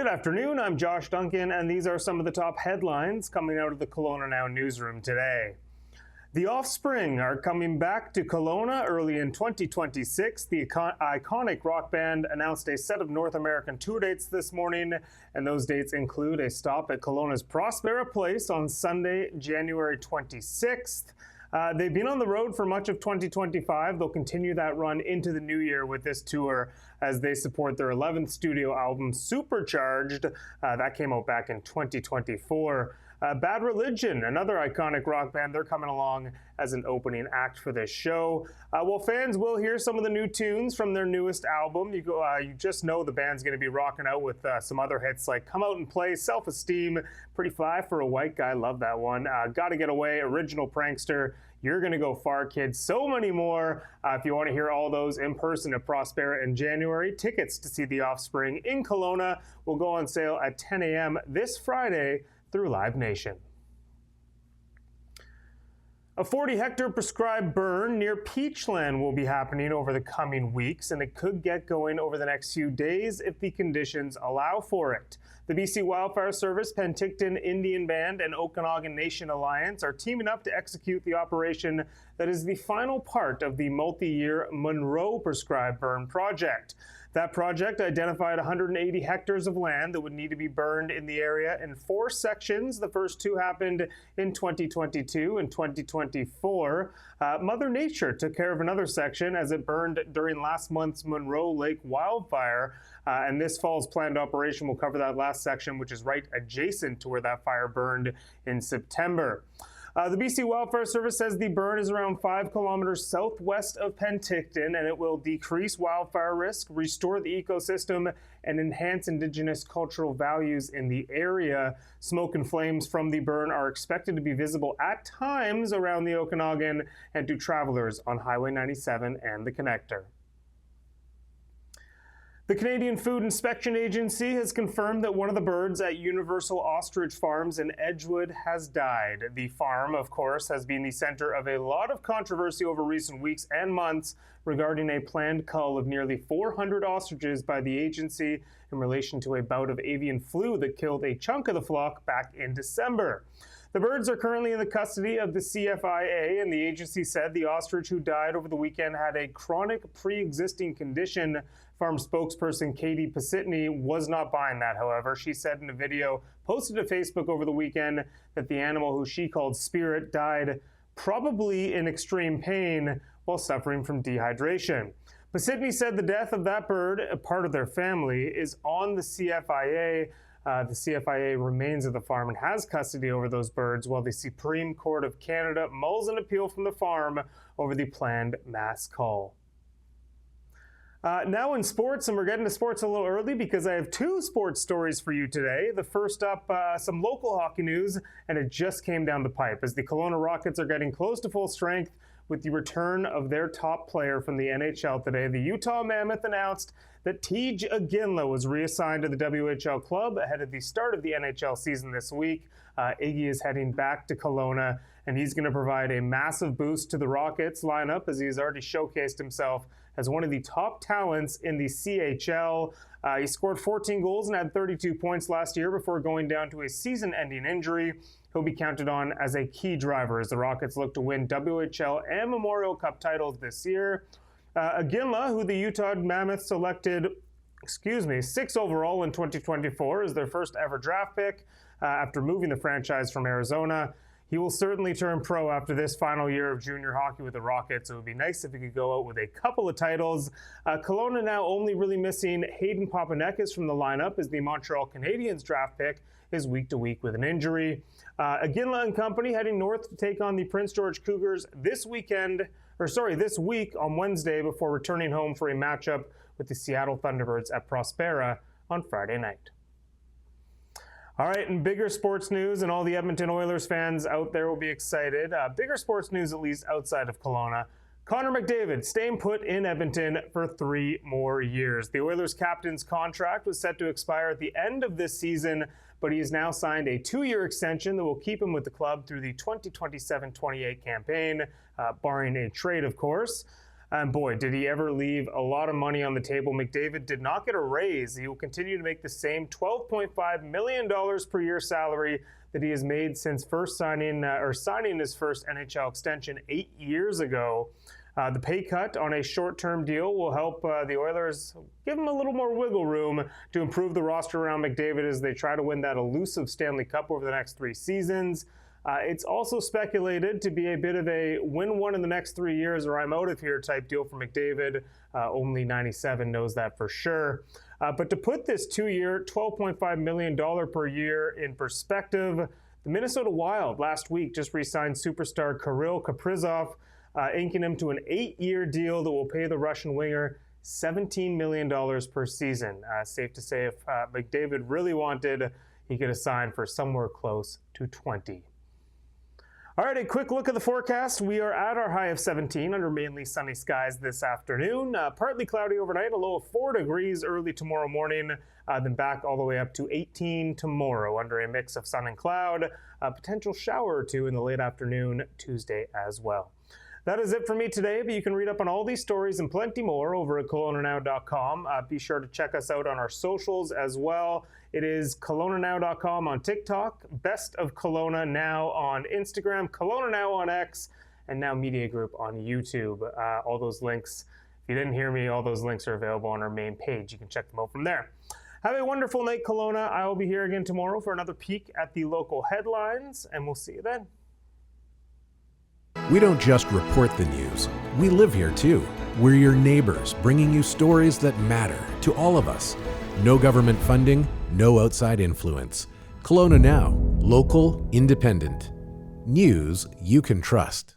Good afternoon, I'm Josh Duncan, and these are some of the top headlines coming out of the KelownaNow newsroom today. The Offspring are coming back to Kelowna early in 2026. The iconic rock band announced a set of North American tour dates this morning, and those dates include a stop at Kelowna's Prospera Place on Sunday, January 26th. They've been on the road for much of 2025. They'll continue that run into the new year with this tour as they support their 11th studio album, Supercharged. That came out back in 2024. Bad Religion, another iconic rock band, they're coming along as an opening act for this show. Well, fans will hear some of the new tunes from their newest album. You just know the band's going to be rocking out with some other hits like Come Out and Play, Self-Esteem, Pretty Fly for a White Guy, love that one. Gotta Get Away, Original Prankster, You're Gonna Go Far, Kids, so many more. If you want to hear all those in person at Prospera in January, tickets to see The Offspring in Kelowna will go on sale at 10 a.m. this Friday through Live Nation. A 40-hectare prescribed burn near Peachland will be happening over the coming weeks, and it could get going over the next few days if the conditions allow for it. The BC Wildfire Service, Penticton Indian Band, and Okanagan Nation Alliance are teaming up to execute the operation that is the final part of the multi-year Monroe Prescribed Burn project. That project identified 180 hectares of land that would need to be burned in the area in 4 sections. The first 2 happened in 2022 and 2024. Mother Nature took care of another section as it burned during last month's Monroe Lake wildfire. And this fall's planned operation will cover that last section, which is right adjacent to where that fire burned in September. The BC Wildfire Service says the burn is around 5 kilometers southwest of Penticton, and it will decrease wildfire risk, restore the ecosystem, and enhance Indigenous cultural values in the area. Smoke and flames from the burn are expected to be visible at times around the Okanagan and to travelers on Highway 97 and the Connector. The Canadian Food Inspection Agency has confirmed that one of the birds at Universal Ostrich Farms in Edgewood has died. The farm, of course, has been the center of a lot of controversy over recent weeks and months regarding a planned cull of nearly 400 ostriches by the agency in relation to a bout of avian flu that killed a chunk of the flock back in December. The birds are currently in the custody of the CFIA, and the agency said the ostrich who died over the weekend had a chronic pre-existing condition. Farm spokesperson Katie Pasitny was not buying that, however. She said in a video posted to Facebook over the weekend that the animal, who she called Spirit, died probably in extreme pain while suffering from dehydration. Pasitny said the death of that bird, a part of their family, is on the CFIA. The CFIA remains at the farm and has custody over those birds, while the Supreme Court of Canada mulls an appeal from the farm over the planned mass cull. Now in sports, and we're getting to sports a little early because I have 2 sports stories for you today. The first up, some local hockey news, and it just came down the pipe as the Kelowna Rockets are getting close to full strength with the return of their top player from the NHL today. The Utah Mammoth announced that Tej Aginla was reassigned to the WHL club ahead of the start of the NHL season this week. Iggy is heading back to Kelowna, and he's going to provide a massive boost to the Rockets lineup as he's already showcased himself as one of the top talents in the CHL. He scored 14 goals and had 32 points last year before going down to a season-ending injury. He'll be counted on as a key driver as the Rockets look to win WHL and Memorial Cup titles this year. Aginla, who the Utah Mammoth selected 6 overall in 2024 as their first ever draft pick after moving the franchise from Arizona. He will certainly turn pro after this final year of junior hockey with the Rockets. It would be nice if he could go out with a couple of titles. Kelowna now only really missing Hayden Papanekis from the lineup as the Montreal Canadiens draft pick is week to week with an injury. Aginla and company heading north to take on the Prince George Cougars this week on Wednesday before returning home for a matchup with the Seattle Thunderbirds at Prospera on Friday night. All right, and bigger sports news, and all the Edmonton Oilers fans out there will be excited. Bigger sports news, at least outside of Kelowna. Connor McDavid staying put in Edmonton for 3 more years. The Oilers captain's contract was set to expire at the end of this season, but he has now signed a 2-year extension that will keep him with the club through the 2027-28 campaign, barring a trade, of course. And boy, did he ever leave a lot of money on the table. McDavid did not get a raise. He will continue to make the same $12.5 million per year salary that he has made since signing his first NHL extension 8 years ago. The pay cut on a short-term deal will help the Oilers give him a little more wiggle room to improve the roster around McDavid as they try to win that elusive Stanley Cup over the next 3 seasons. It's also speculated to be a bit of a win one in the next 3 years or I'm out of here type deal for McDavid. Only 97 knows that for sure. But to put this 2-year, $12.5 million per year in perspective, the Minnesota Wild last week just re-signed superstar Kirill Kaprizov, inking him to an 8-year deal that will pay the Russian winger $17 million per season. Safe to say if McDavid really wanted, he could have signed for somewhere close to 20. All right, a quick look at the forecast. We are at our high of 17 under mainly sunny skies this afternoon. Partly cloudy overnight, a low of 4 degrees early tomorrow morning, then back all the way up to 18 tomorrow under a mix of sun and cloud. A potential shower or two in the late afternoon Tuesday as well. That is it for me today, but you can read up on all these stories and plenty more over at KelownaNow.com. Be sure to check us out on our socials as well. It is KelownaNow.com on TikTok, Best of Kelowna Now on Instagram, KelownaNow on X, and Now Media Group on YouTube. All those links, if you didn't hear me, all those links are available on our main page. You can check them out from there. Have a wonderful night, Kelowna. I will be here again tomorrow for another peek at the local headlines, and we'll see you then. We don't just report the news, we live here too. We're your neighbors, bringing you stories that matter to all of us. No government funding, no outside influence. Kelowna Now, local, independent. News you can trust.